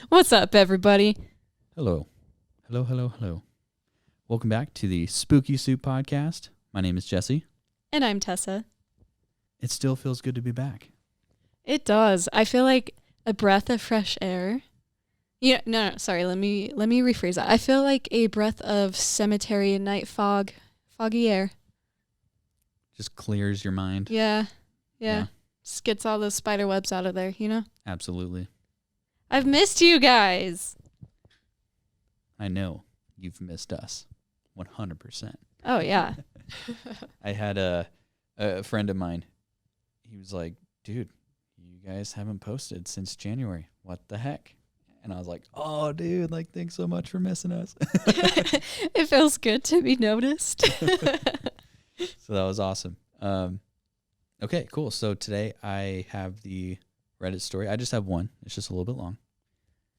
What's up, everybody? Hello. Hello, hello, hello. Welcome back to the Spooky Soup Podcast. My name is Jesse. And I'm Tessa. It still feels good to be back. It does. I feel like a breath of fresh air. Yeah, no, sorry. Let me rephrase that. I feel like a breath of cemetery and night foggy air. Just clears your mind. Yeah. Just gets all those spider webs out of there, you know? Absolutely. I've missed you guys. I know you've missed us. 100%. Oh, yeah. I had a friend of mine. He was like, dude, you guys haven't posted since January. What the heck? And I was like, oh, dude, like, thanks so much for missing us. It feels good to be noticed. So that was awesome. Okay, cool. So today I have the Reddit story. I just have one. It's just a little bit long.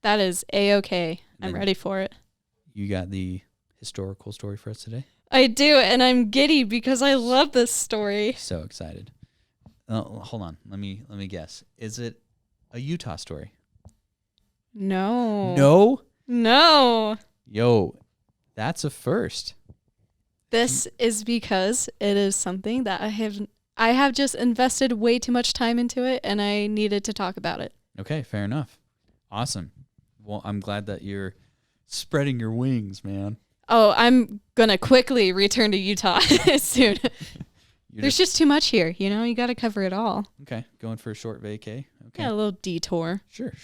That is A-okay. I'm ready for it. You got the historical story for us today? I do, and I'm giddy because I love this story. So excited. Hold on. Let me guess. Is it a Utah story? No. No? Yo, that's a first. This is because it is something that I have just invested way too much time into it, and I needed to talk about it. Okay, fair enough. Awesome. Well, I'm glad that you're spreading your wings, man. Oh, I'm going to quickly return to Utah soon. There's just too much here, you know? You got to cover it all. Okay, going for a short vacay. Okay. Yeah, a little detour. Sure.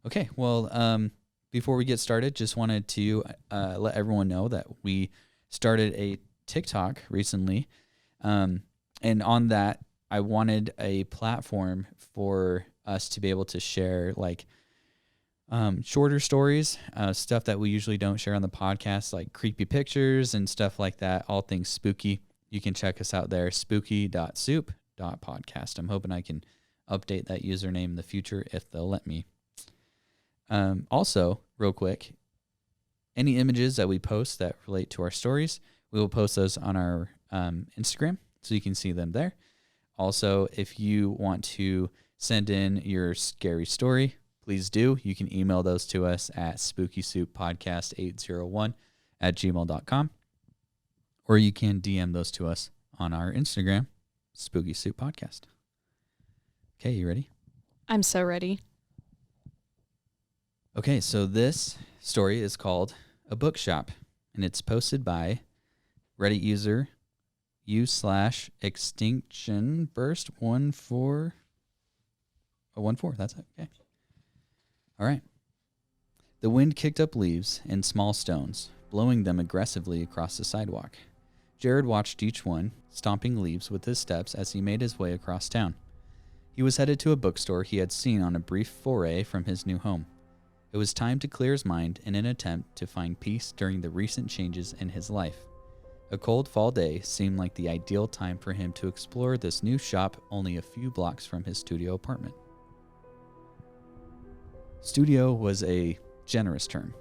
Okay, well, before we get started, just wanted to let everyone know that we started a TikTok recently. And on that, I wanted a platform for us to be able to share like shorter stories, stuff that we usually don't share on the podcast, like creepy pictures and stuff like that, all things spooky. You can check us out there, spooky.soup.podcast. I'm hoping I can update that username in the future if they'll let me. Also, real quick, any images that we post that relate to our stories, we will post those on our Instagram, so you can see them there. Also, if you want to send in your scary story, please do. You can email those to us at spookysouppodcast801@gmail.com, or you can DM those to us on our Instagram, Spooky Soup Podcast. Okay, you ready? I'm so ready. Okay, so this story is called A Bookshop, and it's posted by Reddit user u/extinctionburst14. That's it. Okay. All right. The wind kicked up leaves and small stones, blowing them aggressively across the sidewalk. Jared watched each one, stomping leaves with his steps as he made his way across town. He was headed to a bookstore he had seen on a brief foray from his new home. It was time to clear his mind in an attempt to find peace during the recent changes in his life. A cold fall day seemed like the ideal time for him to explore this new shop only a few blocks from his studio apartment. Studio was a generous term.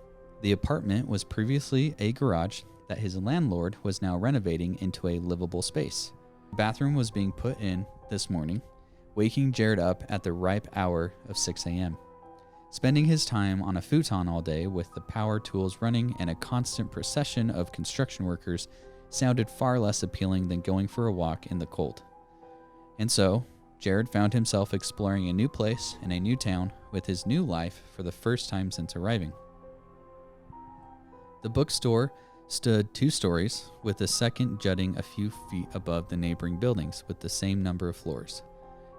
The apartment was previously a garage that his landlord was now renovating into a livable space. The bathroom was being put in this morning, waking Jared up at the ripe hour of 6 a.m. Spending his time on a futon all day with the power tools running and a constant procession of construction workers sounded far less appealing than going for a walk in the cold. And so, Jared found himself exploring a new place in a new town with his new life for the first time since arriving. The bookstore stood 2 stories, with the second jutting a few feet above the neighboring buildings with the same number of floors.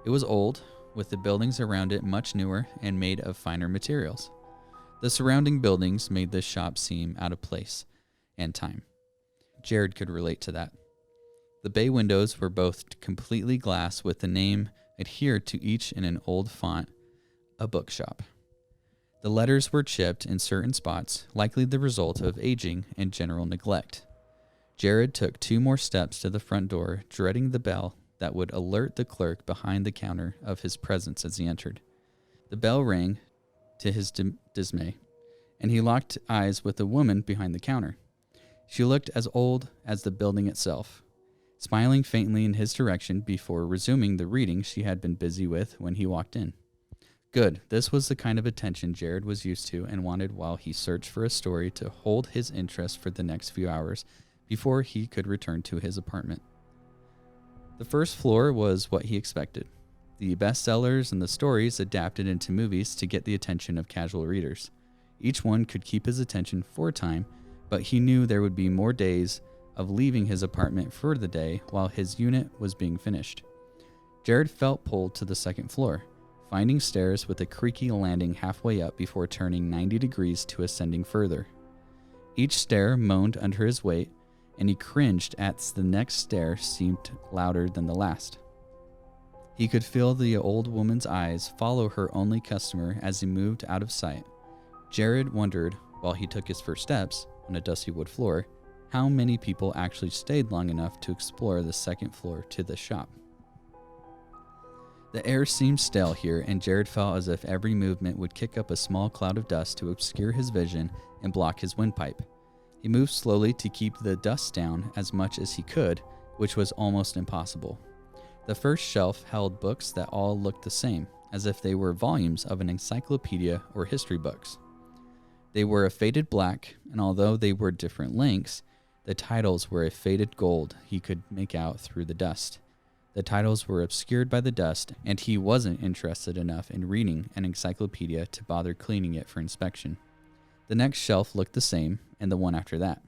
It was old, with the buildings around it much newer and made of finer materials. The surrounding buildings made this shop seem out of place and time. Jared could relate to that. The bay windows were both completely glass with the name adhered to each in an old font, a bookshop. The letters were chipped in certain spots, likely the result of aging and general neglect. Jared took 2 more steps to the front door, dreading the bell that would alert the clerk behind the counter of his presence as he entered. The bell rang to his dismay, and he locked eyes with a woman behind the counter. She looked as old as the building itself, smiling faintly in his direction before resuming the reading she had been busy with when he walked in. Good. This was the kind of attention Jared was used to and wanted while he searched for a story to hold his interest for the next few hours before he could return to his apartment. The first floor was what he expected. The bestsellers and the stories adapted into movies to get the attention of casual readers. Each one could keep his attention for a time, but he knew there would be more days of leaving his apartment for the day while his unit was being finished. Jared felt pulled to the second floor, finding stairs with a creaky landing halfway up before turning 90 degrees to ascending further. Each stair moaned under his weight, and he cringed as the next stair seemed louder than the last. He could feel the old woman's eyes follow her only customer as he moved out of sight. Jared wondered, while he took his first steps on a dusty wood floor, how many people actually stayed long enough to explore the second floor to the shop. The air seemed stale here, and Jared felt as if every movement would kick up a small cloud of dust to obscure his vision and block his windpipe. He moved slowly to keep the dust down as much as he could, which was almost impossible. The first shelf held books that all looked the same, as if they were volumes of an encyclopedia or history books. They were a faded black, and although they were different lengths, the titles were a faded gold he could make out through the dust. The titles were obscured by the dust, and he wasn't interested enough in reading an encyclopedia to bother cleaning it for inspection. The next shelf looked the same, and the one after that.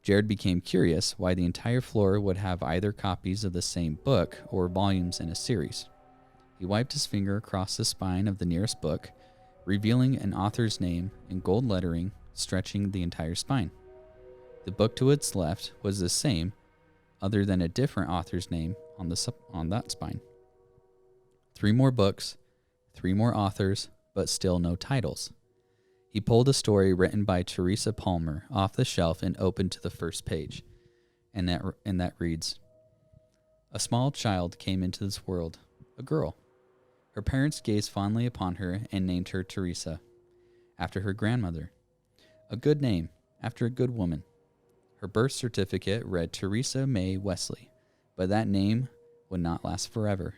Jared became curious why the entire floor would have either copies of the same book or volumes in a series. He wiped his finger across the spine of the nearest book, revealing an author's name in gold lettering stretching the entire spine. The book to its left was the same, other than a different author's name on that spine. 3 more books, 3 more authors, but still no titles. He pulled a story written by Teresa Palmer off the shelf and opened to the first page, and that reads, "A small child came into this world, a girl. Her parents gazed fondly upon her and named her Teresa, after her grandmother. A good name, after a good woman. Her birth certificate read Teresa May Wesley, but that name would not last forever.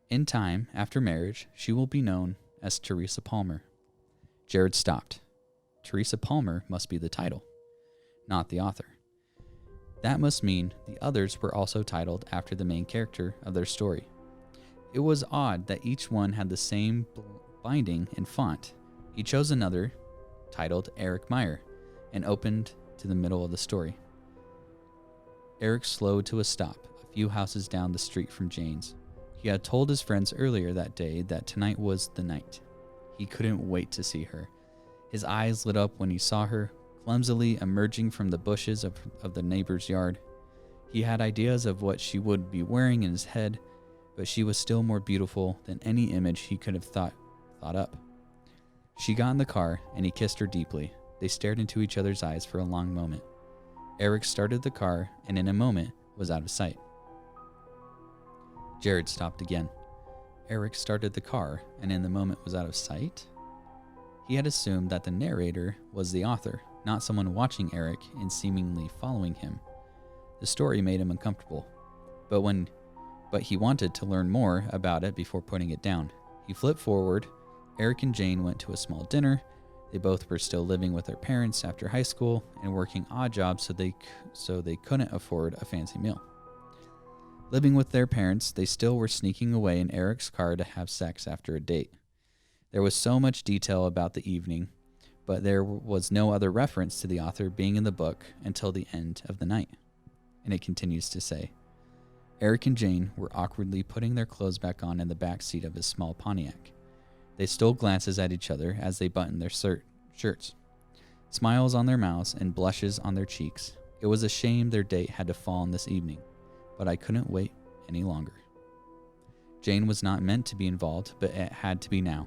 In time, after marriage, she will be known as Teresa Palmer." Jared stopped. Teresa Palmer must be the title, not the author. That must mean the others were also titled after the main character of their story. It was odd that each one had the same binding and font. He chose another, titled Eric Meyer, and opened to the middle of the story. Eric slowed to a stop, a few houses down the street from Jane's. He had told his friends earlier that day that tonight was the night. He couldn't wait to see her. His eyes lit up when he saw her, clumsily emerging from the bushes of the neighbor's yard. He had ideas of what she would be wearing in his head, but she was still more beautiful than any image he could have thought up. She got in the car, and he kissed her deeply. They stared into each other's eyes for a long moment. Eric started the car, and in a moment was out of sight. Jared stopped again. Eric started the car, and in the moment was out of sight? He had assumed that the narrator was the author, not someone watching Eric and seemingly following him. The story made him uncomfortable, but he wanted to learn more about it before putting it down. He flipped forward. Eric and Jane went to a small dinner. They both were still living with their parents after high school and working odd jobs so they couldn't afford a fancy meal. Living with their parents, they still were sneaking away in Eric's car to have sex after a date. There was so much detail about the evening, but there was no other reference to the author being in the book until the end of the night. And it continues to say, Eric and Jane were awkwardly putting their clothes back on in the back seat of his small Pontiac. They stole glances at each other as they buttoned their shirts, smiles on their mouths and blushes on their cheeks. It was a shame their date had to fall on this evening, but I couldn't wait any longer. Jane was not meant to be involved, but it had to be now.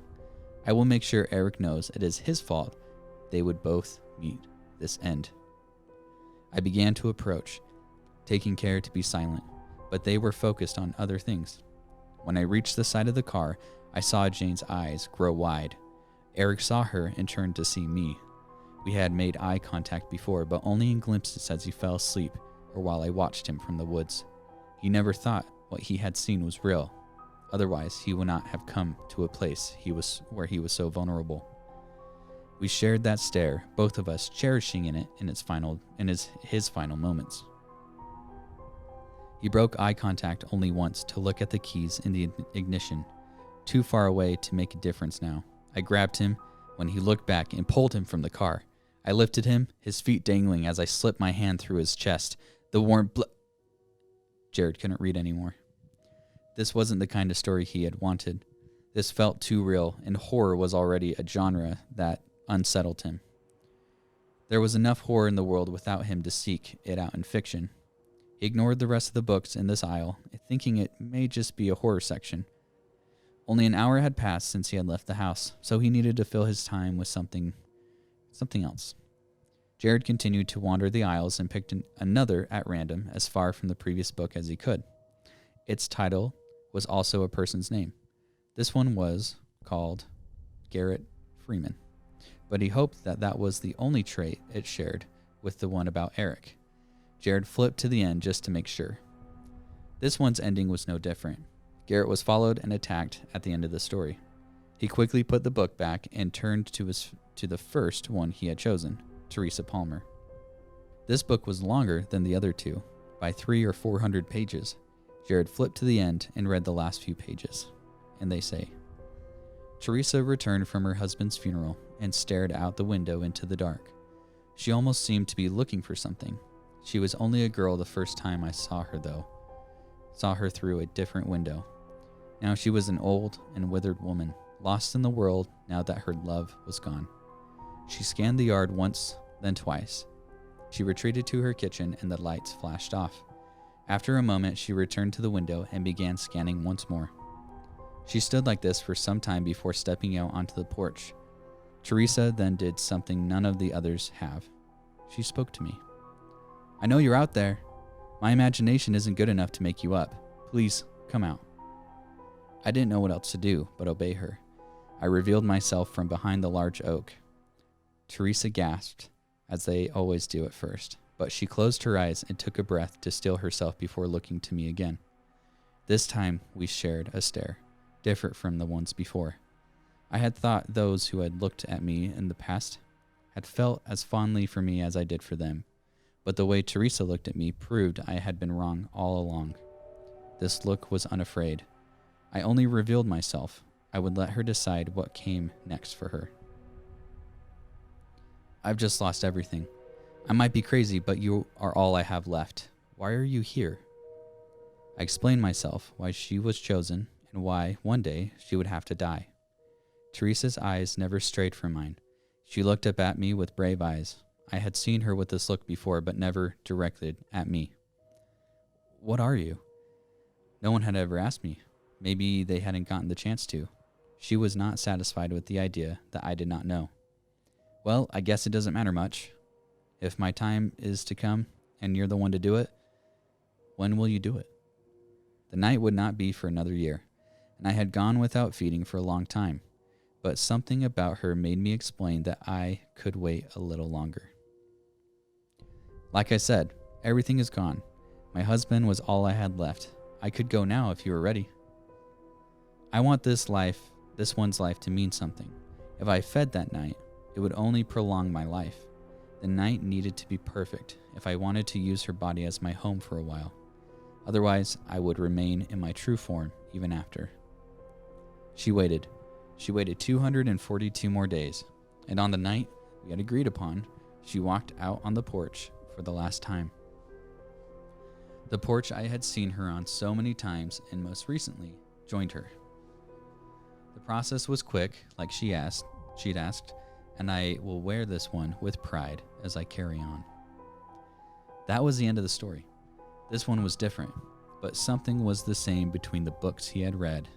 I will make sure Eric knows it is his fault they would both meet this end. I began to approach, taking care to be silent, but they were focused on other things. When I reached the side of the car, I saw Jane's eyes grow wide. Eric saw her and turned to see me. We had made eye contact before, but only in glimpses as he fell asleep or while I watched him from the woods. He never thought what he had seen was real. Otherwise, he would not have come to a place where he was so vulnerable. We shared that stare, both of us cherishing in it in his final moments. He broke eye contact only once to look at the keys in the ignition, too far away to make a difference now. I grabbed him when he looked back and pulled him from the car. I lifted him, his feet dangling as I slipped my hand through his chest. The warm Jared couldn't read anymore. This wasn't the kind of story he had wanted. This felt too real, and horror was already a genre that unsettled him. There was enough horror in the world without him to seek it out in fiction. He ignored the rest of the books in this aisle, thinking it may just be a horror section. Only an hour had passed since he had left the house, so he needed to fill his time with something else. Jared continued to wander the aisles and picked another at random as far from the previous book as he could. Its title was also a person's name. This one was called Garrett Freeman, but he hoped that was the only trait it shared with the one about Eric. Jared flipped to the end just to make sure. This one's ending was no different. Garrett was followed and attacked at the end of the story. He quickly put the book back and turned to the first one he had chosen, Teresa Palmer. This book was longer than the other two, by 300 or 400 pages. Jared flipped to the end and read the last few pages. And they say, Teresa returned from her husband's funeral and stared out the window into the dark. She almost seemed to be looking for something. She was only a girl the first time I saw her, though. Saw her through a different window. Now she was an old and withered woman, lost in the world now that her love was gone. She scanned the yard once, then twice. She retreated to her kitchen and the lights flashed off. After a moment, she returned to the window and began scanning once more. She stood like this for some time before stepping out onto the porch. Teresa then did something none of the others have. She spoke to me. I know you're out there. My imagination isn't good enough to make you up. Please, come out. I didn't know what else to do but obey her. I revealed myself from behind the large oak. Teresa gasped, as they always do at first, but she closed her eyes and took a breath to still herself before looking to me again. This time we shared a stare, different from the ones before. I had thought those who had looked at me in the past had felt as fondly for me as I did for them. But the way Teresa looked at me proved I had been wrong all along. This look was unafraid. I only revealed myself. I would let her decide what came next for her. I've just lost everything. I might be crazy, but you are all I have left. Why are you here? I explained myself, why she was chosen, and why, one day, she would have to die. Teresa's eyes never strayed from mine. She looked up at me with brave eyes. I had seen her with this look before, but never directed at me. What are you? No one had ever asked me. Maybe they hadn't gotten the chance to. She was not satisfied with the idea that I did not know. Well, I guess it doesn't matter much. If my time is to come, and you're the one to do it, when will you do it? The night would not be for another year, and I had gone without feeding for a long time, but something about her made me explain that I could wait a little longer. Like I said, everything is gone. My husband was all I had left. I could go now if you were ready. I want this one's life to mean something. If I fed that night, it would only prolong my life. The night needed to be perfect if I wanted to use her body as my home for a while. Otherwise, I would remain in my true form even after. She waited. She waited 242 more days, and on the night we had agreed upon, she walked out on the porch for the last time. The porch I had seen her on so many times and most recently joined her. The process was quick, like she'd asked, and I will wear this one with pride as I carry on. That was the end of the story. This one was different, but something was the same between the books he had read.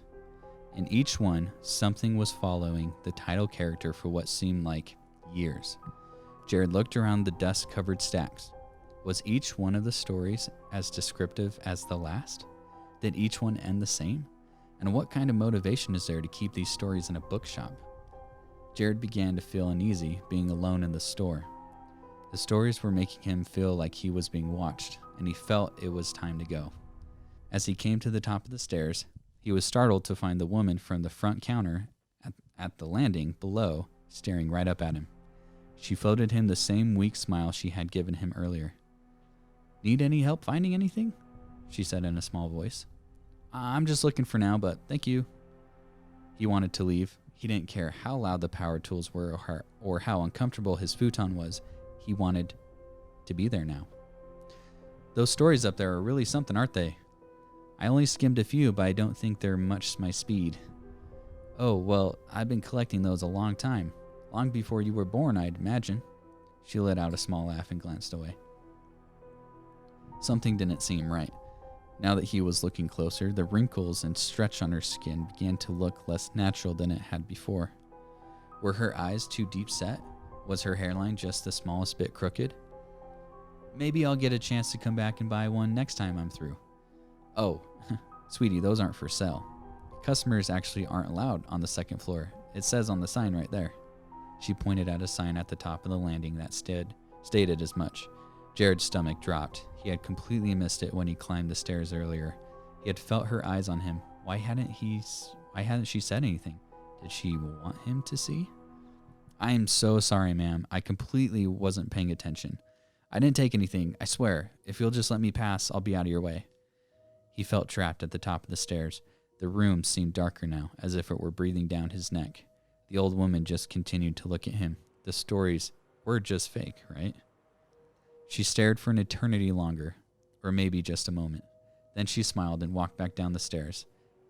In each one, something was following the title character for what seemed like years. Jared looked around the dust-covered stacks. Was each one of the stories as descriptive as the last? Did each one end the same? And what kind of motivation is there to keep these stories in a bookshop? Jared began to feel uneasy being alone in the store. The stories were making him feel like he was being watched, and he felt it was time to go. As he came to the top of the stairs, He was startled to find the woman from the front counter at the landing below staring right up at him. She floated him the same weak smile she had given him earlier. "Need any help finding anything?" she said in a small voice. "I'm just looking for now, but thank you." He wanted to leave. He didn't care how loud the power tools were or how uncomfortable his futon was. He wanted to be there now. "Those stories up there are really something, aren't they? I only skimmed a few, but I don't think they're much my speed." "Oh, well, I've been collecting those a long time. Long before you were born, I'd imagine." She let out a small laugh and glanced away. Something didn't seem right. Now that he was looking closer, the wrinkles and stretch on her skin began to look less natural than it had before. Were her eyes too deep set? Was her hairline just the smallest bit crooked? "Maybe I'll get a chance to come back and buy one next time I'm through." "Oh, sweetie, those aren't for sale. Customers actually aren't allowed on the second floor. It says on the sign right there." She pointed at a sign at the top of the landing that stated as much. Jared's stomach dropped. He had completely missed it when he climbed the stairs earlier. He had felt her eyes on him. Why hadn't she said anything? Did she want him to see? "I am so sorry, ma'am. I completely wasn't paying attention. I didn't take anything, I swear. If you'll just let me pass, I'll be out of your way." He felt trapped at the top of the stairs. The room seemed darker now, as if it were breathing down his neck. The old woman just continued to look at him. The stories were just fake, right? She stared for an eternity longer, or maybe just a moment. Then she smiled and walked back down the stairs.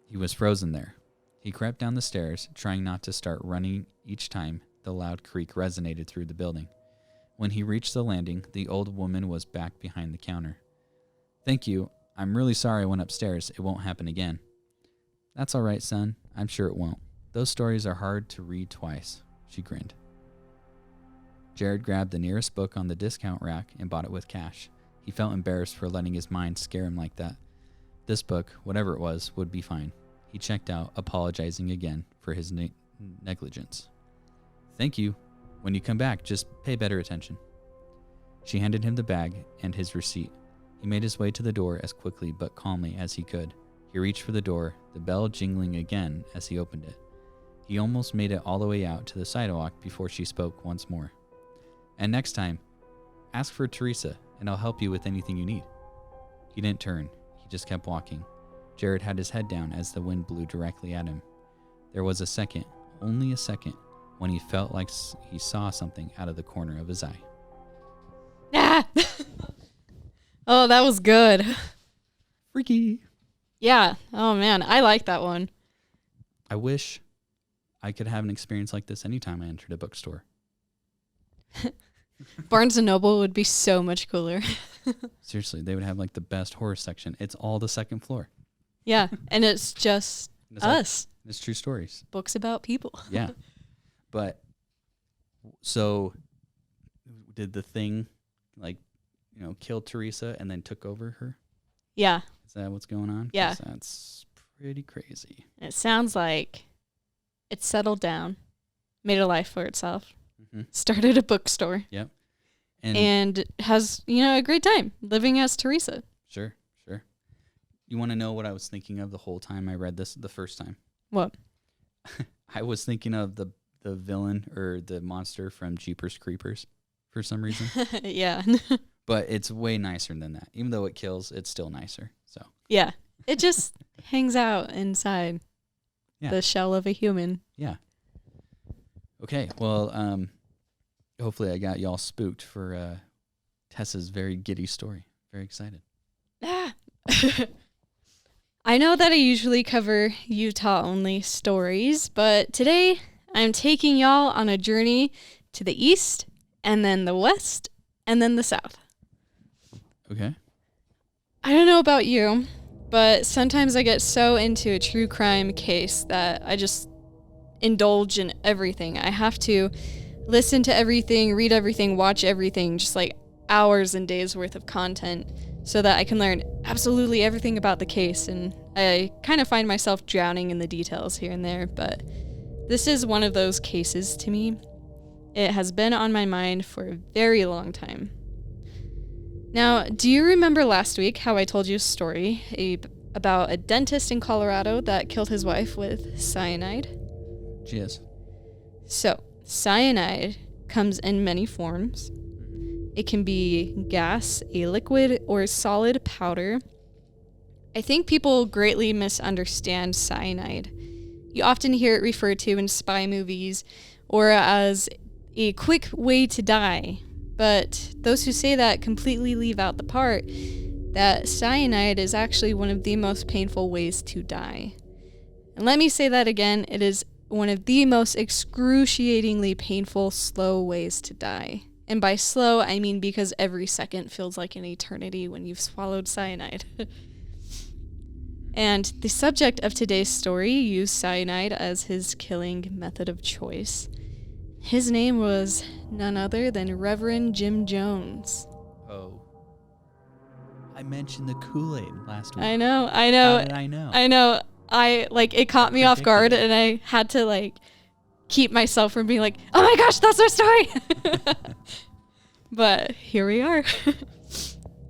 He was frozen there. He crept down the stairs, trying not to start running each time the loud creak resonated through the building. When he reached the landing, the old woman was back behind the counter. "Thank you. I'm really sorry I went upstairs. It won't happen again." "That's all right, son. I'm sure it won't. Those stories are hard to read twice," she grinned. Jared grabbed the nearest book on the discount rack and bought it with cash. He felt embarrassed for letting his mind scare him like that. This book, whatever it was, would be fine. He checked out, apologizing again for his negligence. "Thank you. When you come back, just pay better attention." She handed him the bag and his receipt. He made his way to the door as quickly but calmly as he could. He reached for the door, the bell jingling again as he opened it. He almost made it all the way out to the sidewalk before she spoke once more. "And next time, ask for Teresa, and I'll help you with anything you need." He didn't turn. He just kept walking. Jared had his head down as the wind blew directly at him. There was a second, only a second, when he felt like he saw something out of the corner of his eye. Ah! Oh, that was good. Freaky. Yeah. Oh, man. I like that one. I wish I could have an experience like this anytime I entered a bookstore. Barnes & Noble would be so much cooler. Seriously, they would have like the best horror section. It's all the second floor. Yeah, and it's just us. It's true stories. Books about people. Yeah. But, so, did the thing, like, kill Teresa and then took over her? Yeah. Is that what's going on? Yeah. 'Cause that's pretty crazy. It sounds like it settled down, made a life for itself, started a bookstore. Yep. And has, a great time living as Teresa. Sure. You want to know what I was thinking of the whole time I read this the first time? What? I was thinking of the villain or the monster from Jeepers Creepers for some reason. Yeah. But it's way nicer than that. Even though it kills, it's still nicer. So yeah. It just hangs out inside the shell of a human. Yeah. Okay. Well, hopefully I got y'all spooked for Tessa's very giddy story. Very excited. Ah. I know that I usually cover Utah-only stories, but today I'm taking y'all on a journey to the east, and then the west, and then the south. Okay. I don't know about you, but sometimes I get so into a true crime case that I just indulge in everything. I have to listen to everything, read everything, watch everything, just like hours and days worth of content so that I can learn absolutely everything about the case. And I kind of find myself drowning in the details here and there, but this is one of those cases to me. It has been on my mind for a very long time. Now, do you remember last week how I told you a story about a dentist in Colorado that killed his wife with cyanide. Cheers. So, cyanide comes in many forms. It can be gas, a liquid, or solid powder. I think people greatly misunderstand cyanide. You often hear it referred to in spy movies or as a quick way to die. But those who say that completely leave out the part that cyanide is actually one of the most painful ways to die. And let me say that again, it is one of the most excruciatingly painful, slow ways to die. And by slow, I mean because every second feels like an eternity when you've swallowed cyanide. And the subject of today's story used cyanide as his killing method of choice. His name was none other than Reverend Jim Jones. Oh. I mentioned the Kool-Aid last week. I know. How did I know? I know. It caught me off guard, and I had to, keep myself from being like, oh my gosh, that's our story! But here we are.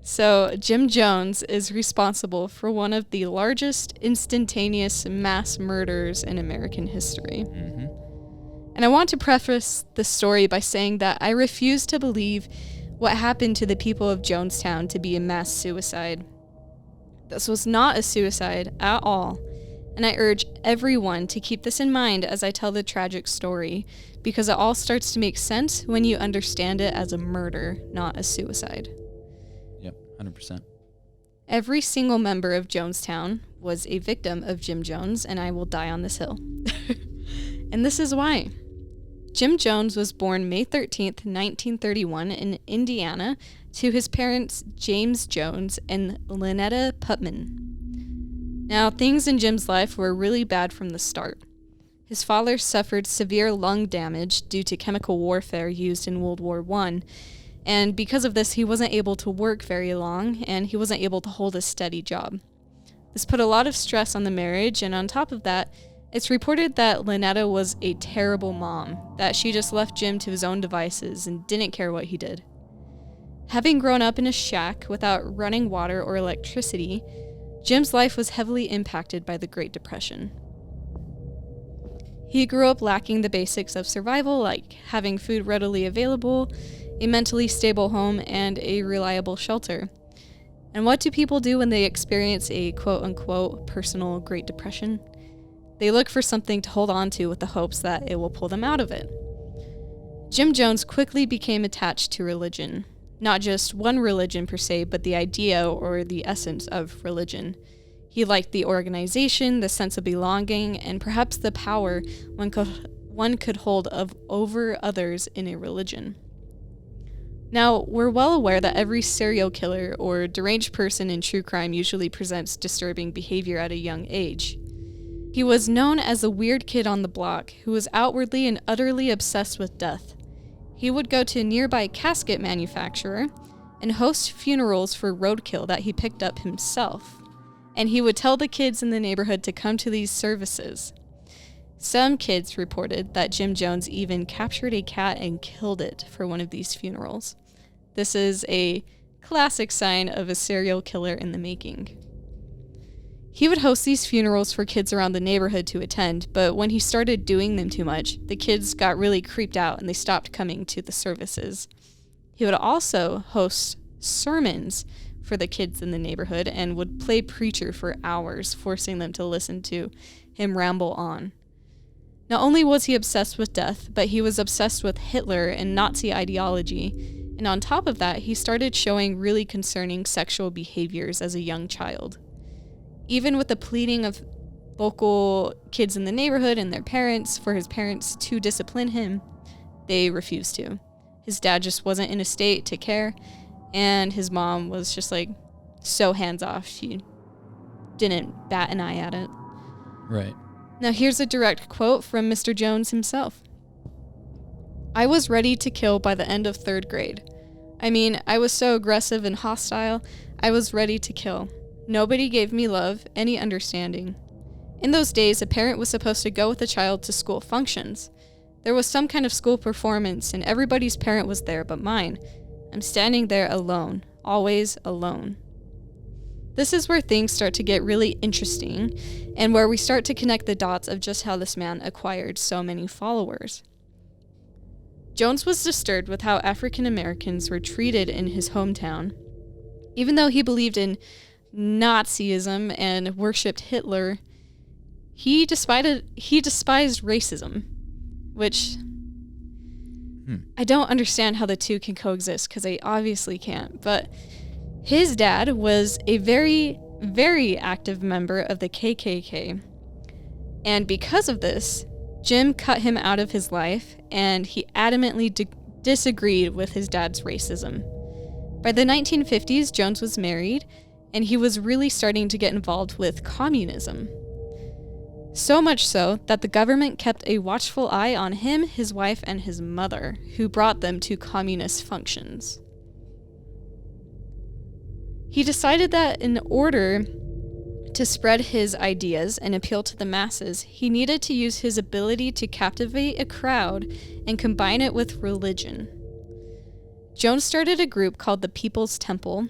So, Jim Jones is responsible for one of the largest instantaneous mass murders in American history. Mm-hmm. And I want to preface the story by saying that I refuse to believe what happened to the people of Jonestown to be a mass suicide. This was not a suicide at all, and I urge everyone to keep this in mind as I tell the tragic story, because it all starts to make sense when you understand it as a murder, not a suicide. Yep, 100%. Every single member of Jonestown was a victim of Jim Jones, and I will die on this hill. And this is why. Jim Jones was born May 13th, 1931 in Indiana to his parents James Jones and Lynetta Putman. Now, things in Jim's life were really bad from the start. His father suffered severe lung damage due to chemical warfare used in World War I, and because of this, he wasn't able to work very long, and he wasn't able to hold a steady job. This put a lot of stress on the marriage, and on top of that, it's reported that Lynetta was a terrible mom, that she just left Jim to his own devices and didn't care what he did. Having grown up in a shack without running water or electricity, Jim's life was heavily impacted by the Great Depression. He grew up lacking the basics of survival, like having food readily available, a mentally stable home, and a reliable shelter. And what do people do when they experience a quote-unquote personal Great Depression? They look for something to hold on to with the hopes that it will pull them out of it. Jim Jones quickly became attached to religion. Not just one religion per se, but the idea or the essence of religion. He liked the organization, the sense of belonging, and perhaps the power one could hold over others in a religion. Now, we're well aware that every serial killer or deranged person in true crime usually presents disturbing behavior at a young age. He was known as the weird kid on the block who was outwardly and utterly obsessed with death. He would go to a nearby casket manufacturer and host funerals for roadkill that he picked up himself. And he would tell the kids in the neighborhood to come to these services. Some kids reported that Jim Jones even captured a cat and killed it for one of these funerals. This is a classic sign of a serial killer in the making. He would host these funerals for kids around the neighborhood to attend, but when he started doing them too much, the kids got really creeped out and they stopped coming to the services. He would also host sermons for the kids in the neighborhood and would play preacher for hours, forcing them to listen to him ramble on. Not only was he obsessed with death, but he was obsessed with Hitler and Nazi ideology, and on top of that, he started showing really concerning sexual behaviors as a young child. Even with the pleading of local kids in the neighborhood and their parents for his parents to discipline him, they refused to. His dad just wasn't in a state to care, and his mom was just so hands-off. She didn't bat an eye at it. Right. Now here's a direct quote from Mr. Jones himself. "I was ready to kill by the end of 3rd grade. I mean, I was so aggressive and hostile, I was ready to kill. Nobody gave me love, any understanding. In those days, a parent was supposed to go with a child to school functions. There was some kind of school performance, and everybody's parent was there but mine. I'm standing there alone, always alone." This is where things start to get really interesting and where we start to connect the dots of just how this man acquired so many followers. Jones was disturbed with how African Americans were treated in his hometown. Even though he believed in Nazism and worshipped Hitler, he despised racism, which I don't understand how the two can coexist, because they obviously can't. But his dad was a very, very active member of the KKK. And because of this, Jim cut him out of his life, and he adamantly disagreed with his dad's racism. By the 1950s, Jones was married, and he was really starting to get involved with communism. So much so that the government kept a watchful eye on him, his wife, and his mother, who brought them to communist functions. He decided that in order to spread his ideas and appeal to the masses, he needed to use his ability to captivate a crowd and combine it with religion. Jones started a group called the People's Temple,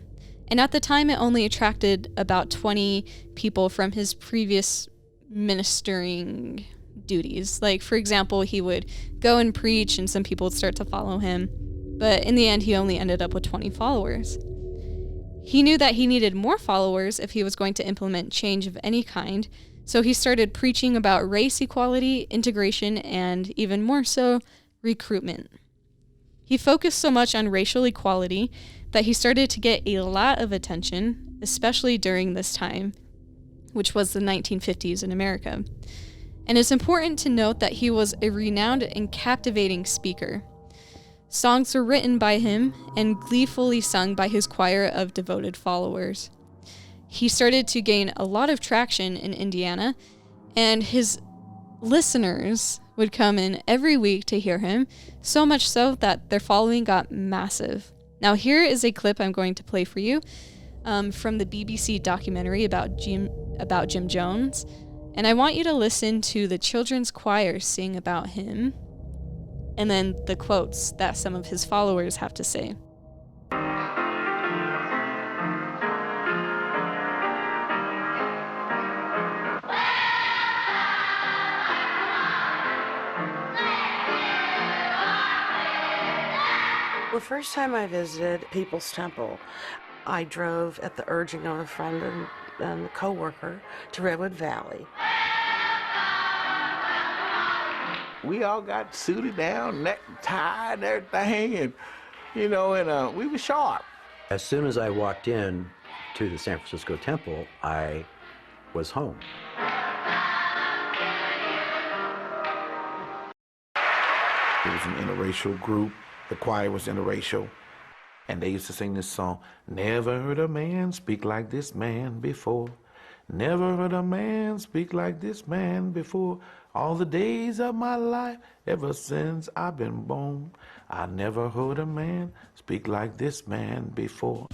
and at the time it only attracted about 20 people from his previous ministering duties. Like, for example, he would go and preach and some people would start to follow him, but in the end he only ended up with 20 followers. He knew that he needed more followers if he was going to implement change of any kind, so he started preaching about race equality, integration, and even more so, recruitment. He focused so much on racial equality that he started to get a lot of attention, especially during this time, which was the 1950s in America. And it's important to note that he was a renowned and captivating speaker. Songs were written by him and gleefully sung by his choir of devoted followers. He started to gain a lot of traction in Indiana, and his listeners would come in every week to hear him, so much so that their following got massive. Now here is a clip I'm going to play for you from the BBC documentary about Jim Jones, and I want you to listen to the children's choir sing about him, and then the quotes that some of his followers have to say. The first time I visited People's Temple, I drove at the urging of a friend and a co-worker to Redwood Valley. We all got suited down, neck tie and everything, and we were sharp. As soon as I walked in to the San Francisco Temple, I was home. It was an interracial group. The choir was interracial, and they used to sing this song, "Never heard a man speak like this man before. Never heard a man speak like this man before. All the days of my life, ever since I've been born, I never heard a man speak like this man before."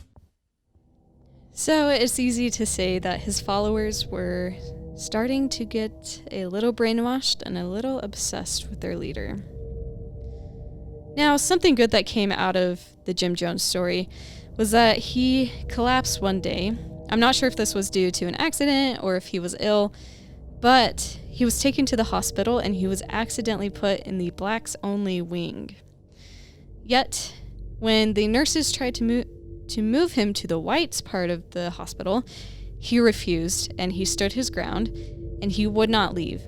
So it's easy to say that his followers were starting to get a little brainwashed and a little obsessed with their leader. Now, something good that came out of the Jim Jones story was that he collapsed one day. I'm not sure if this was due to an accident or if he was ill, but he was taken to the hospital and he was accidentally put in the blacks only wing. Yet, when the nurses tried to move him to the whites part of the hospital, he refused and he stood his ground and he would not leave.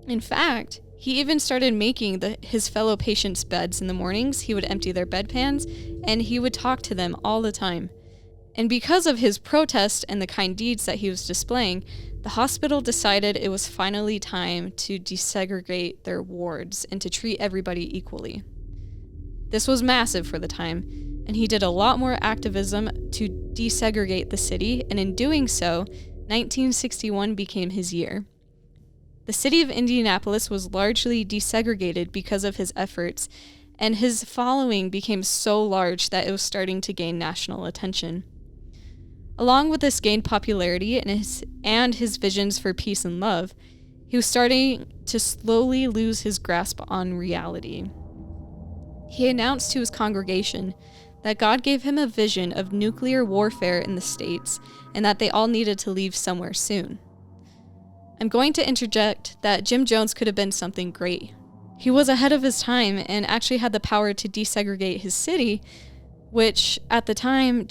In fact, he even started making his fellow patients' beds in the mornings. He would empty their bedpans, and he would talk to them all the time. And because of his protest and the kind deeds that he was displaying, the hospital decided it was finally time to desegregate their wards and to treat everybody equally. This was massive for the time, and he did a lot more activism to desegregate the city, and in doing so, 1961 became his year. The city of Indianapolis was largely desegregated because of his efforts, and his following became so large that it was starting to gain national attention. Along with this gained popularity and his visions for peace and love, he was starting to slowly lose his grasp on reality. He announced to his congregation that God gave him a vision of nuclear warfare in the States and that they all needed to leave somewhere soon. I'm going to interject that Jim Jones could have been something great. He was ahead of his time and actually had the power to desegregate his city, which at the time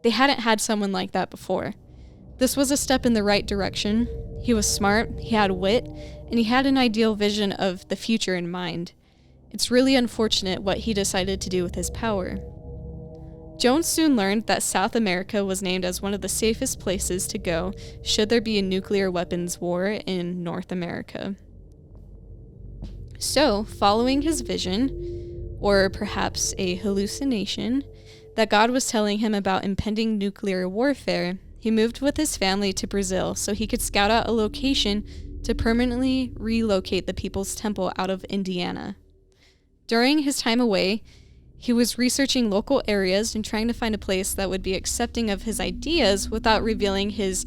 they hadn't had someone like that before. This was a step in the right direction. He was smart, he had wit, and he had an ideal vision of the future in mind. It's really unfortunate what he decided to do with his power. Jones soon learned that South America was named as one of the safest places to go should there be a nuclear weapons war in North America. So, following his vision, or perhaps a hallucination, that God was telling him about impending nuclear warfare, he moved with his family to Brazil so he could scout out a location to permanently relocate the People's Temple out of Indiana. During his time away, he was researching local areas and trying to find a place that would be accepting of his ideas without revealing his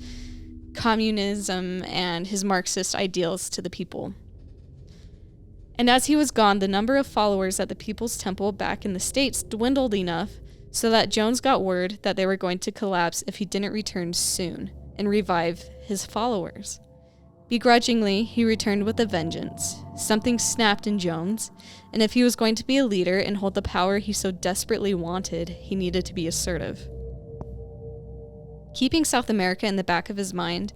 communism and his Marxist ideals to the people. And as he was gone, the number of followers at the People's Temple back in the States dwindled enough so that Jones got word that they were going to collapse if he didn't return soon and revive his followers. Begrudgingly, he returned with a vengeance. Something snapped in Jones, and if he was going to be a leader and hold the power he so desperately wanted, he needed to be assertive. Keeping South America in the back of his mind,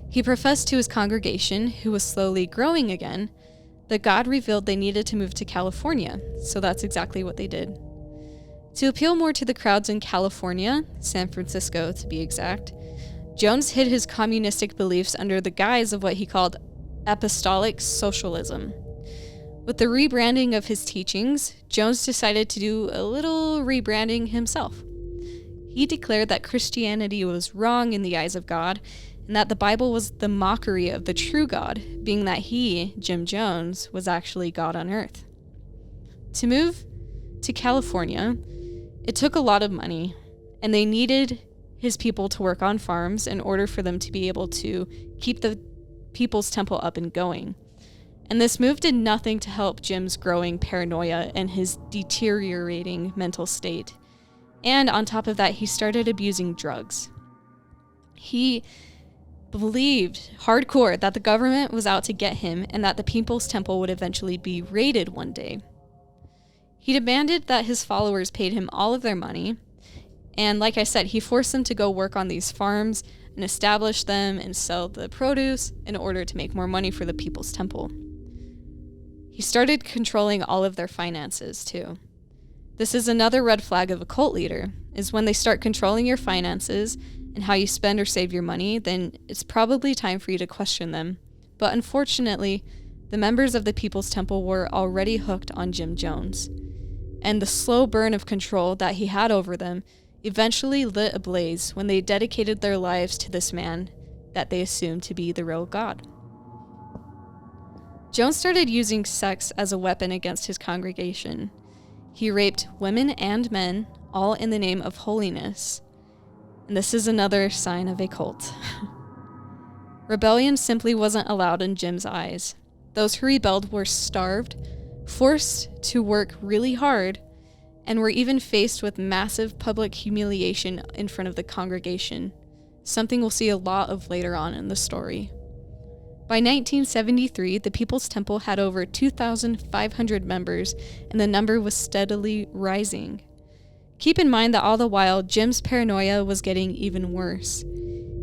he professed to his congregation, who was slowly growing again, that God revealed they needed to move to California, so that's exactly what they did. To appeal more to the crowds in California, San Francisco to be exact, Jones hid his communistic beliefs under the guise of what he called apostolic socialism. With the rebranding of his teachings, Jones decided to do a little rebranding himself. He declared that Christianity was wrong in the eyes of God, and that the Bible was the mockery of the true God, being that he, Jim Jones, was actually God on earth. To move to California, it took a lot of money, and they needed his people to work on farms in order for them to be able to keep the People's Temple up and going. And this move did nothing to help Jim's growing paranoia and his deteriorating mental state. And on top of that, he started abusing drugs. He believed hardcore that the government was out to get him and that the People's Temple would eventually be raided one day. He demanded that his followers paid him all of their money, and like I said, he forced them to go work on these farms and establish them and sell the produce in order to make more money for the People's Temple. He started controlling all of their finances too. This is another red flag of a cult leader, is when they start controlling your finances and how you spend or save your money, then it's probably time for you to question them. But unfortunately, the members of the People's Temple were already hooked on Jim Jones. And the slow burn of control that he had over them eventually lit ablaze when they dedicated their lives to this man that they assumed to be the real God. Jones started using sex as a weapon against his congregation. He raped women and men, all in the name of holiness. And this is another sign of a cult. Rebellion simply wasn't allowed in Jim's eyes. Those who rebelled were starved, forced to work really hard, and were even faced with massive public humiliation in front of the congregation, something we'll see a lot of later on in the story. By 1973, the People's Temple had over 2,500 members, and the number was steadily rising. Keep in mind that all the while, Jim's paranoia was getting even worse.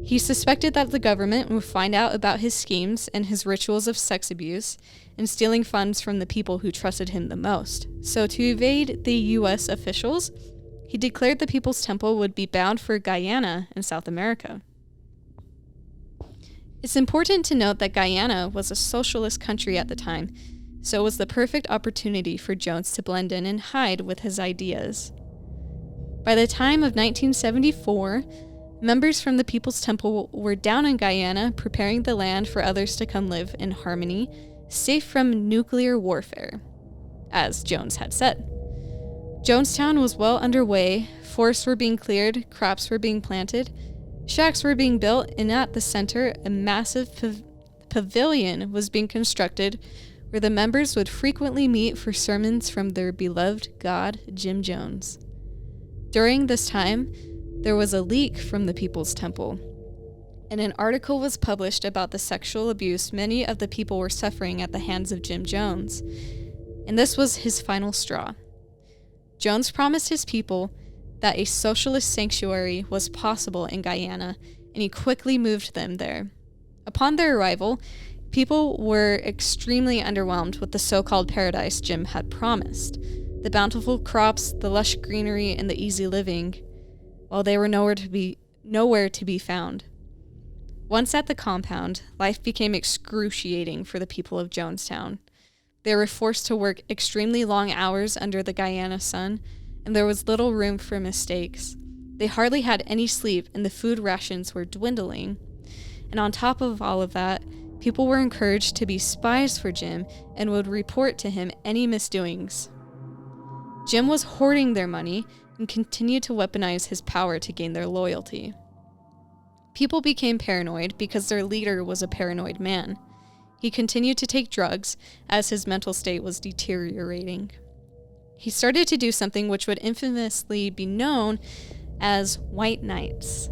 He suspected that the government would find out about his schemes and his rituals of sex abuse and stealing funds from the people who trusted him the most. So to evade the U.S. officials, he declared the People's Temple would be bound for Guyana in South America. It's important to note that Guyana was a socialist country at the time, so it was the perfect opportunity for Jones to blend in and hide with his ideas. By the time of 1974, members from the People's Temple were down in Guyana preparing the land for others to come live in harmony, safe from nuclear warfare, as Jones had said. Jonestown was well underway, forests were being cleared, crops were being planted, shacks were being built, and at the center, a massive pavilion was being constructed where the members would frequently meet for sermons from their beloved God, Jim Jones. During this time, there was a leak from the People's Temple, and an article was published about the sexual abuse many of the people were suffering at the hands of Jim Jones, and this was his final straw. Jones promised his people that a socialist sanctuary was possible in Guyana, and he quickly moved them there. Upon their arrival, people were extremely underwhelmed with the so-called paradise Jim had promised. The bountiful crops, the lush greenery, and the easy living, while they were nowhere to be found. Once at the compound, life became excruciating for the people of Jonestown. They were forced to work extremely long hours under the Guyana sun, and there was little room for mistakes. They hardly had any sleep, and the food rations were dwindling. And on top of all of that, people were encouraged to be spies for Jim and would report to him any misdoings. Jim was hoarding their money and continued to weaponize his power to gain their loyalty. People became paranoid because their leader was a paranoid man. He continued to take drugs as his mental state was deteriorating. He started to do something which would infamously be known as white nights.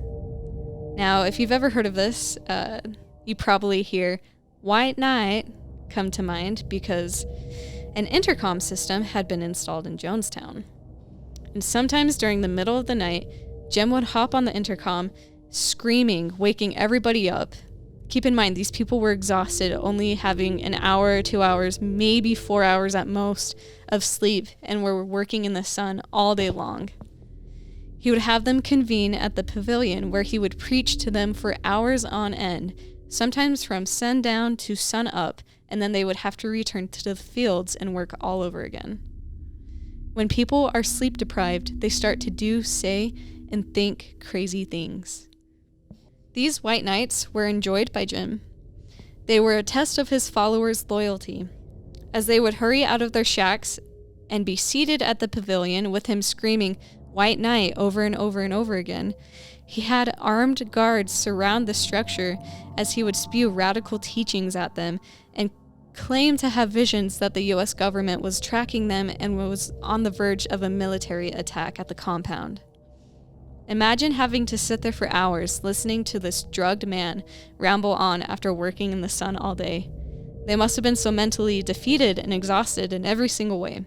Now, if you've ever heard of this, you probably hear white knight come to mind because an intercom system had been installed in Jonestown. And sometimes during the middle of the night, Jim would hop on the intercom, screaming, waking everybody up. Keep in mind, these people were exhausted, only having an hour, 2 hours, maybe 4 hours at most of sleep, and were working in the sun all day long. He would have them convene at the pavilion where he would preach to them for hours on end, sometimes from sundown to sun up, and then they would have to return to the fields and work all over again. When people are sleep deprived, they start to do, say, and think crazy things. These white nights were enjoyed by Jim. They were a test of his followers' loyalty, as they would hurry out of their shacks and be seated at the pavilion with him screaming "White Knight" over and over and over again. He had armed guards surround the structure as he would spew radical teachings at them and claim to have visions that the U.S. government was tracking them and was on the verge of a military attack at the compound. Imagine having to sit there for hours listening to this drugged man ramble on after working in the sun all day. They must have been so mentally defeated and exhausted in every single way.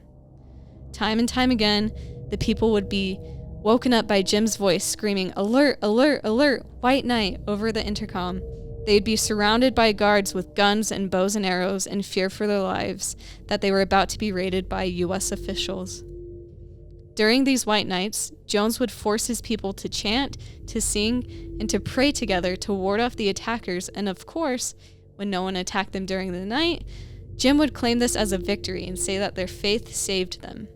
Time and time again, the people would be woken up by Jim's voice screaming, "Alert, alert, alert, white knight," over the intercom. They'd be surrounded by guards with guns and bows and arrows and fear for their lives that they were about to be raided by U.S. officials. During these white nights, Jones would force his people to chant, to sing, and to pray together to ward off the attackers, and of course, when no one attacked them during the night, Jim would claim this as a victory and say that their faith saved them.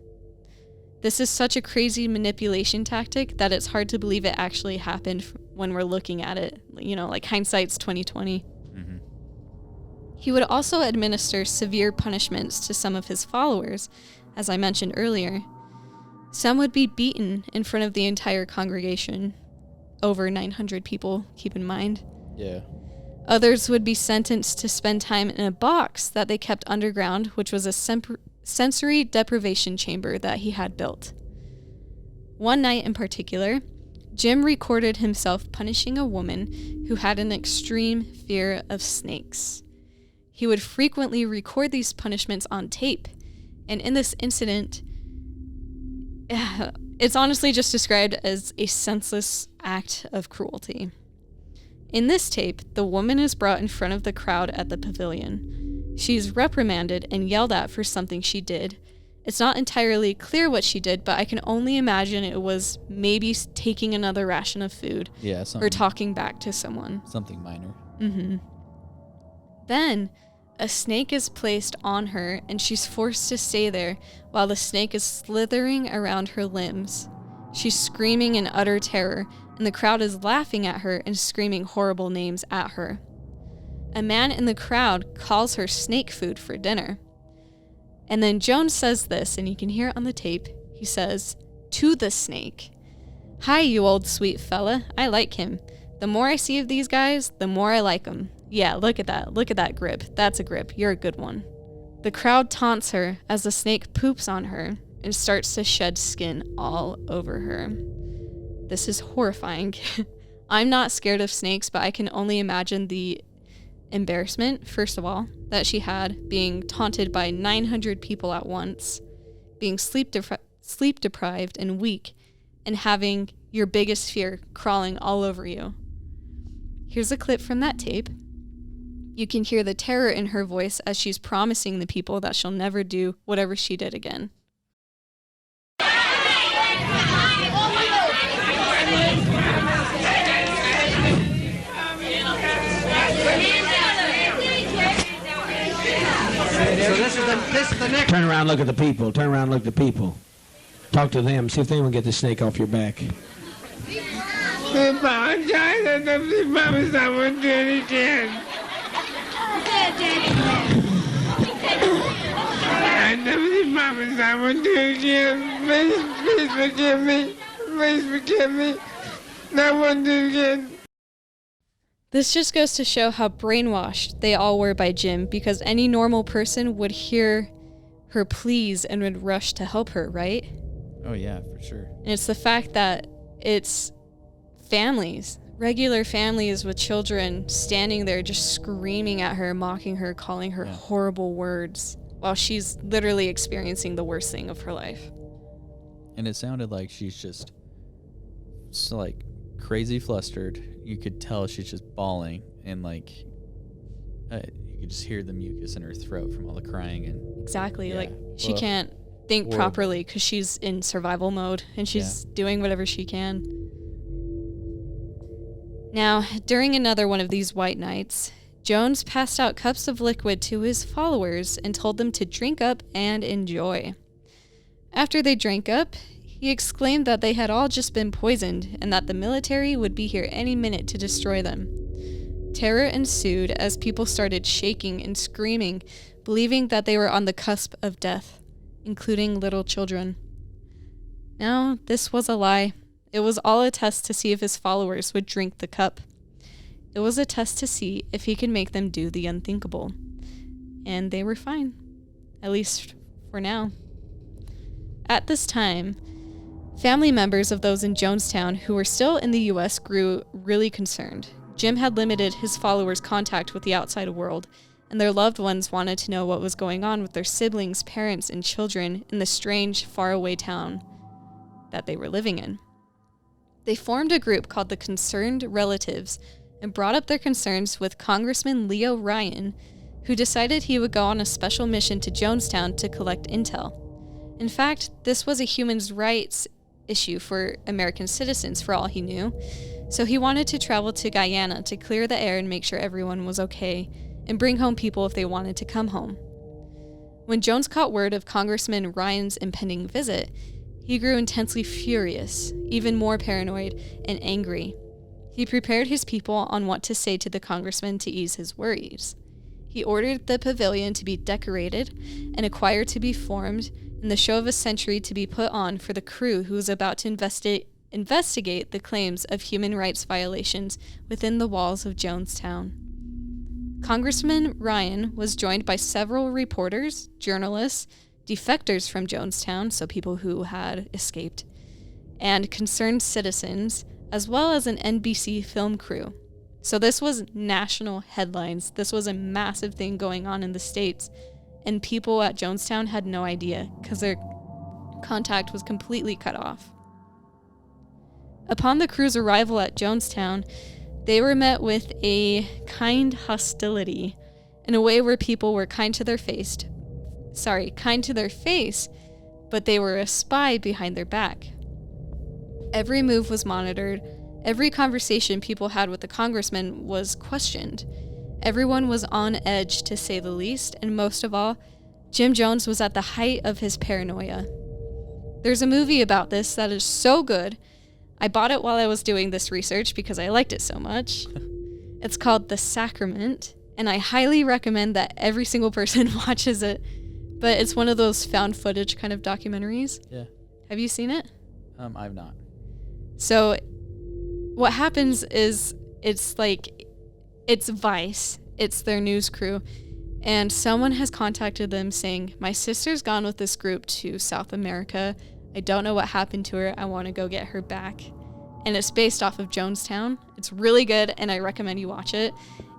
This is such a crazy manipulation tactic that it's hard to believe it actually happened when we're looking at it. You know, like hindsight's 20/20. Mm-hmm. He would also administer severe punishments to some of his followers, as I mentioned earlier. Some would be beaten in front of the entire congregation. Over 900 people, keep in mind. Yeah. Others would be sentenced to spend time in a box that they kept underground, which was a sensory deprivation chamber that he had built. One night in particular, Jim recorded himself punishing a woman who had an extreme fear of snakes. He would frequently record these punishments on tape, and in this incident, it's honestly just described as a senseless act of cruelty. In this tape, the woman is brought in front of the crowd at the pavilion. She's reprimanded and yelled at for something she did. It's not entirely clear what she did, but I can only imagine it was maybe taking another ration of food. Yeah, or talking back to someone. Something minor. Mm-hmm. Then, a snake is placed on her, and she's forced to stay there while the snake is slithering around her limbs. She's screaming in utter terror, and the crowd is laughing at her and screaming horrible names at her. A man in the crowd calls her snake food for dinner. And then Jones says this, and you can hear it on the tape. He says, to the snake, "Hi, you old sweet fella. I like him. The more I see of these guys, the more I like them. Yeah, look at that. Look at that grip. That's a grip. You're a good one." The crowd taunts her as the snake poops on her and starts to shed skin all over her. This is horrifying. I'm not scared of snakes, but I can only imagine the embarrassment, first of all, that she had being taunted by 900 people at once, being sleep deprived and weak, and having your biggest fear crawling all over you. Here's a clip from that tape. You can hear the terror in her voice as she's promising the people that she'll never do whatever she did again. So this is the next. Turn around, look at the people. Turn around, look at the people. Talk to them. See if they want to get the snake off your back. I apologize. I never promised I wouldn't do it again. I never promised I wouldn't do it again. Please forgive me. Please forgive me. I wouldn't do it again. This just goes to show how brainwashed they all were by Jim, because any normal person would hear her pleas and would rush to help her, right? Oh, yeah, for sure. And it's the fact that it's families, regular families with children standing there just screaming at her, mocking her, calling her horrible words while she's literally experiencing the worst thing of her life. And it sounded like she's just like crazy flustered. You could tell she's just bawling, and like you could just hear the mucus in her throat from all the crying. And exactly, like she can't think properly because she's in survival mode and she's doing whatever she can. Now, during another one of these white nights, Jones passed out cups of liquid to his followers and told them to drink up and enjoy. After they drank up, he exclaimed that they had all just been poisoned and that the military would be here any minute to destroy them. Terror ensued as people started shaking and screaming, believing that they were on the cusp of death, including little children. Now, this was a lie. It was all a test to see if his followers would drink the cup. It was a test to see if he could make them do the unthinkable. And they were fine. At least for now. At this time, family members of those in Jonestown who were still in the U.S. grew really concerned. Jim had limited his followers' contact with the outside world, and their loved ones wanted to know what was going on with their siblings, parents, and children in the strange, faraway town that they were living in. They formed a group called the Concerned Relatives and brought up their concerns with Congressman Leo Ryan, who decided he would go on a special mission to Jonestown to collect intel. In fact, this was a human rights issue for American citizens, for all he knew, so he wanted to travel to Guyana to clear the air and make sure everyone was okay, and bring home people if they wanted to come home. When Jones caught word of Congressman Ryan's impending visit, he grew intensely furious, even more paranoid and angry. He prepared his people on what to say to the congressman to ease his worries. He ordered the pavilion to be decorated and a choir to be formed and the show of a century to be put on for the crew who was about to investigate the claims of human rights violations within the walls of Jonestown. Congressman Ryan was joined by several reporters, journalists, defectors from Jonestown, so people who had escaped, and concerned citizens, as well as an NBC film crew. So this was national headlines. This was a massive thing going on in the States, and people at Jonestown had no idea because their contact was completely cut off. Upon the crew's arrival at Jonestown, they were met with a kind hostility in a way where people were kind to their face, but they were a spy behind their back. Every move was monitored. Every conversation people had with the congressman was questioned. Everyone was on edge, to say the least, and most of all, Jim Jones was at the height of his paranoia. There's a movie about this that is so good. I bought it while I was doing this research because I liked it so much. It's called The Sacrament, and I highly recommend that every single person watches it. But it's one of those found footage kind of documentaries. Yeah. Have you seen it? I've not. So what happens is it's Vice. It's their news crew. And someone has contacted them saying, my sister's gone with this group to South America. I don't know what happened to her. I want to go get her back. And it's based off of Jonestown. It's really good, and I recommend you watch it.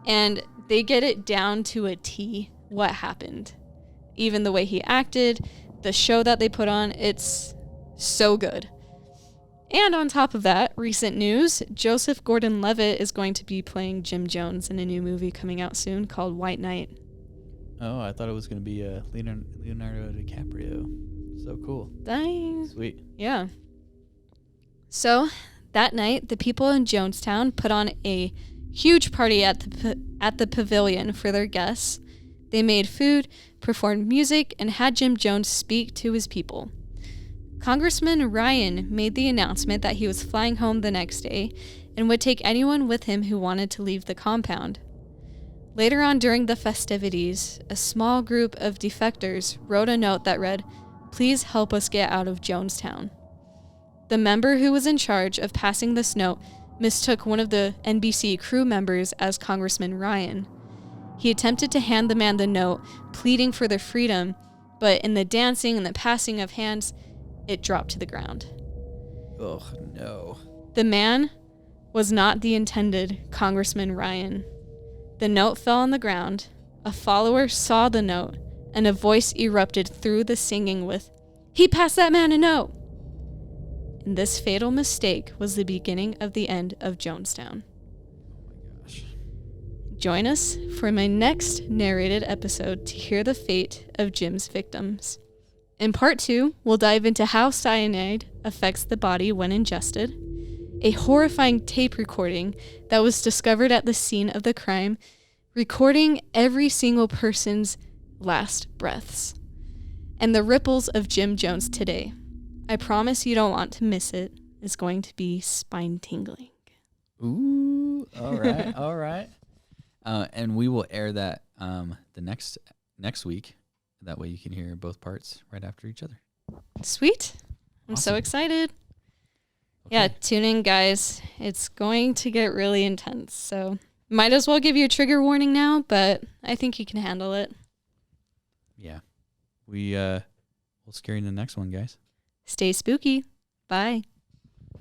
And they get it down to a T what happened. Even the way he acted, the show that they put on, it's so good. And on top of that, recent news, Joseph Gordon-Levitt is going to be playing Jim Jones in a new movie coming out soon called White Knight. Oh, I thought it was going to be Leonardo DiCaprio. So cool. Dang. Sweet. Yeah. So that night, the people in Jonestown put on a huge party at the pavilion for their guests. They made food, performed music, and had Jim Jones speak to his people. Congressman Ryan made the announcement that he was flying home the next day and would take anyone with him who wanted to leave the compound. Later on during the festivities, a small group of defectors wrote a note that read, "Please help us get out of Jonestown." The member who was in charge of passing this note mistook one of the NBC crew members as Congressman Ryan. He attempted to hand the man the note, pleading for their freedom, but in the dancing and the passing of hands, it dropped to the ground. Oh, no. The man was not the intended Congressman Ryan. The note fell on the ground. A follower saw the note, and a voice erupted through the singing with, "He passed that man a note!" And this fatal mistake was the beginning of the end of Jonestown. Oh my gosh. Join us for my next narrated episode to hear the fate of Jim's victims. In part 2, we'll dive into how cyanide affects the body when ingested, a horrifying tape recording that was discovered at the scene of the crime, recording every single person's last breaths, and the ripples of Jim Jones today. I promise you don't want to miss it. It's going to be spine-tingling. Ooh, all right, all right. And we will air that the next week. That way you can hear both parts right after each other. Sweet. I'm Awesome. so excited. Okay. Yeah, tune in, guys. It's going to get really intense, so might as well give you a trigger warning now, but I think you can handle it. Yeah. We'll scare you in the next one, guys. Stay spooky. Bye.